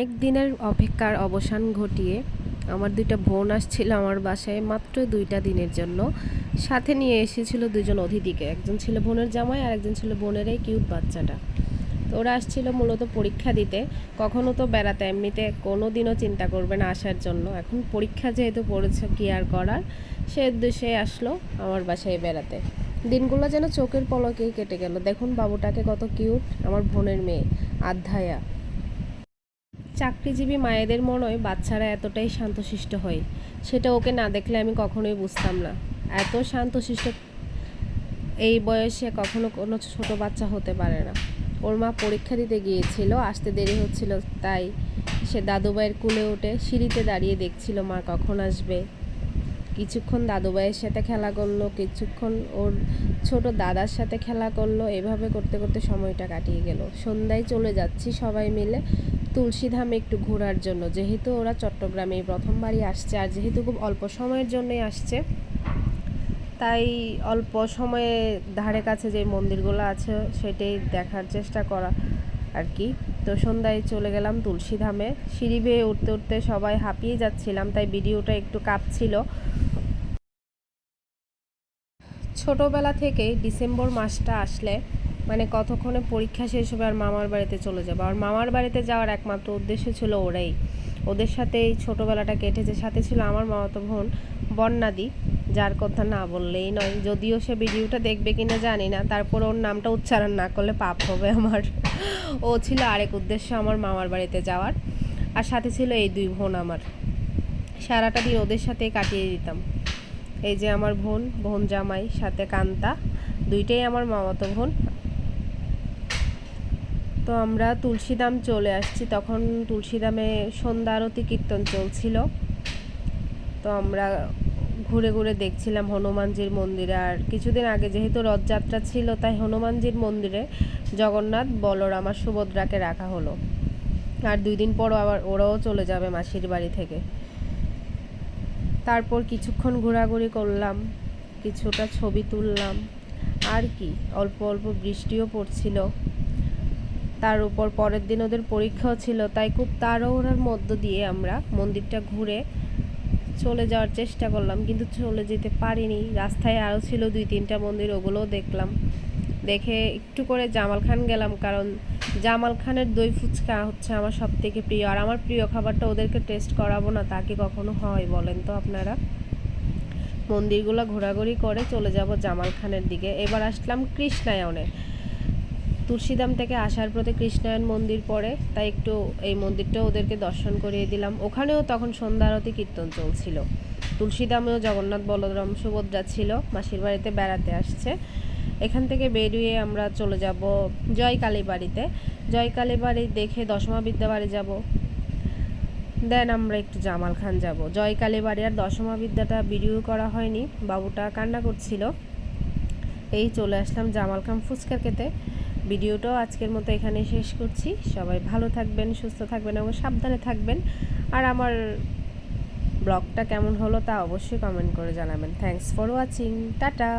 অনেক দিনের অপেক্ষার অবসান ঘটিয়ে আমার দুইটা বোন আসছিল আমার বাসায় মাত্র 2টা দিনের জন্য। সাথে নিয়ে এসেছিল দুজন অতিথিকে, একজন ছিল বোনের জামাই আর একজন ছিল বোনের এই কিউট বাচ্চাটা। তো ওরা আসছিল মূলত পরীক্ষা দিতে। কখনো তো বেড়াতে এমনিতে কোনো দিনও চিন্তা করবে না আসার জন্য, এখন পরীক্ষা যেহেতু পড়েছে কি আর করার, সে উদ্দেশ্যে আসলো আমার বাসায় বেড়াতে। দিনগুলো যেন চোখের পলকেই কেটে গেল। দেখুন বাবুটাকে কত কিউট, আমার বোনের মেয়ে আধ্যায়া। চাকরিজীবী মায়েদের মনে হয় বাচ্চারা এতটাই শান্তশিষ্ট হয়, সেটা ওকে না দেখলে আমি কখনোই বুঝতাম না। এত শান্তশিষ্ট এই বয়সে কখনো কোনো ছোট বাচ্চা হতে পারে না। ওর মা পরীক্ষা দিতে গিয়েছিল, আসতে দেরি হচ্ছিল, তাই সে দাদুভাইয়ের কুলে উঠে সিঁড়িতে দাঁড়িয়ে দেখছিল মা কখন আসবে। কিছুক্ষণ দাদুভাইয়ের সাথে খেলা করলো, কিছুক্ষণ ওর ছোট দাদার সাথে খেলা করলো। এভাবে করতে করতে সময়টা কাটিয়ে গেল। সন্ধ্যায় চলে যাচ্ছি সবাই মিলে তুলসীধামে একটু ঘোরার জন্য, যেহেতু ওরা চট্টগ্রামে প্রথমবারই আসছে আর যেহেতু খুব অল্প সময়ের জন্যই আসছে, তাই অল্প সময়ে ধারে কাছে যে মন্দিরগুলো আছে সেটাই দেখার চেষ্টা করা আর কি। তো সন্ধ্যায় চলে গেলাম তুলসীধামে। সিঁড়ি বেয়ে উঠতে উঠতে সবাই হাঁপিয়ে যাচ্ছিলাম, তাই ভিডিওটা একটু কাঁপছিল। ছোটোবেলা থেকেই ডিসেম্বর মাসটা আসলে মানে কতক্ষণে পরীক্ষা শেষ হবে আর মামার বাড়িতে চলে যাবো। আর মামার বাড়িতে যাওয়ার একমাত্র উদ্দেশ্য ছিল ওরাই, ওদের সাথেই ছোটোবেলাটা কেটেছে। সাথে ছিল আমার মামাতো বোন বন্যাদি, যার কথা না বললেই নয়। যদিও সে ভিডিওটা দেখবে কিনা জানি না, তারপর ওর নামটা উচ্চারণ না করলে পাপ হবে আমার। ও ছিল আরেক উদ্দেশ্য আমার মামার বাড়িতে যাওয়ার, আর সাথে ছিল এই দুই বোন আমার। সারাটা দিন ওদের সাথেই কাটিয়ে দিতাম। এই যে আমার বোন জামাই, সাথে কান্তা, দুইটাই আমার মামাতো বোন। তো আমরা তুলসীধাম চলে আসছি, তখন তুলসীধামে সন্ধ্যা আরতি কীর্তন চলছিল। তো আমরা ঘুরে ঘুরে দেখছিলাম হনুমানজির মন্দিরে। আর কিছুদিন আগে যেহেতু রথযাত্রা ছিল, তাই হনুমানজির মন্দিরে জগন্নাথ, বলরাম আর সুভদ্রাকে রাখা হলো। আর 2 দিন পর আবার ওরাও চলে যাবে মাসির বাড়ি থেকে। তারপর কিছুক্ষণ ঘোরাঘুরি করলাম, কিছুটা ছবি তুললাম আর কি। অল্প অল্প বৃষ্টিও পড়ছিল, তার উপর পরের দিন ওদের পরীক্ষাও ছিল, তাই খুব তাড়াহুড়োর মধ্য দিয়ে আমরা মন্দিরটা ঘুরে চলে যাওয়ার চেষ্টা করলাম, কিন্তু চলে যেতে পারিনি। রাস্তায় আরও ছিল 2-3টা মন্দির, ওগুলোও দেখলাম। দেখে একটু করে জামাল খান গেলাম, কারণ জামাল খানের দই ফুচকা হচ্ছে আমার সব থেকে প্রিয়। আর আমার প্রিয় খাবারটা ওদেরকে টেস্ট করাবো না, তা কি কখনো হয় বলেন তো আপনারা? মন্দিরগুলো ঘোরাঘুরি করে চলে যাব জামাল খানের দিকে। এবার আসলাম কৃষ্ণায়নে। তুলসীধাম থেকে আসার পথে কৃষ্ণায়ন মন্দির পড়ে, তাই একটু এই মন্দিরটাও ওদেরকে দর্শন করিয়ে দিলাম। ওখানেও তখন সন্ধ্যা আরতি কীর্তন চলছিল। তুলসীধামেও জগন্নাথ, বলরাম, সুভদ্রা ছিল, মাসির বাড়িতে বেড়াতে আসছে। এখান থেকে বেরিয়ে আমরা চলে যাব জয়কালী বাড়িতে। জয়কালী বাড়ি দেখে দশমা বিদ্যা বাড়ি যাব, দেন আমরা একটু জামাল খান যাব। জয়কালী বাড়ি আর দশমা বিদ্যাটা ভিডিও করা হয়নি, বাবুটা কান্না করছিল। এই চলে আসলাম জামাল খান ফুচকা খেতে। ভিডিওটাও আজকের মতো এখানে শেষ করছি। সবাই ভালো থাকবেন, সুস্থ থাকবেন এবং সাবধানে থাকবেন। আর আমার ব্লগটা কেমন হলো তা অবশ্যই কমেন্ট করে জানাবেন। Thanks for watching, tata.